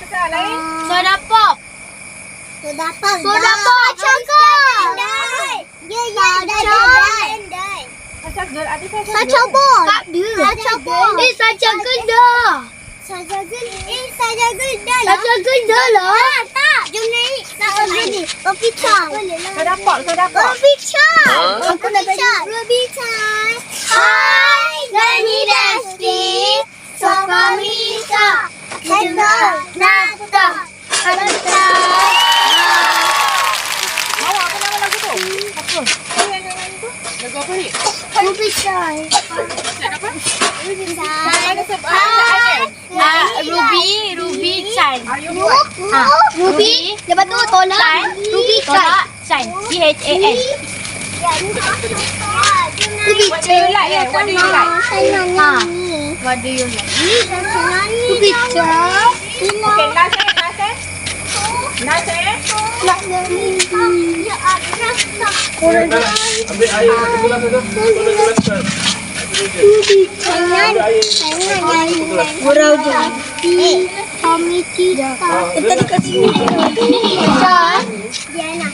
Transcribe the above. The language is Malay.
Cakap lain. Soda pop. Soda pop. Soda pop. Cakap. Ya, dah. Saja girl. Ada saja girl. Saja bol. Tak ada. Saja bol. Saja kedah. Saja gel. Saja gel dah. Saja kedah lah. Tak. Jom naik. Tak sini. Kopi chai. Soda pop, soda pop. Kopi chai. Aku nak tanya. Kopi chai. Hai, Gani Desti. Sofa Misa. Kendal. Nata. Nata. Awak apa nama lagu tu? Apa? Yang nyanyi tu? Lagu apa ni? Kopi chai. Apa? Kopi Ada sebab Ruby Chan. Are you what? Ruby. Lepas tu tolak. Chan. Ruby Chan. Chan. C-H-A-N. Ruby What do you like? What do you like? What do you like? Kopi chai. Okay, last eh? Last eh? Ambil air satu gelas saja. Boleh gelas besar. Murau je. Kami tidak. Kita dikasih. Dia nak.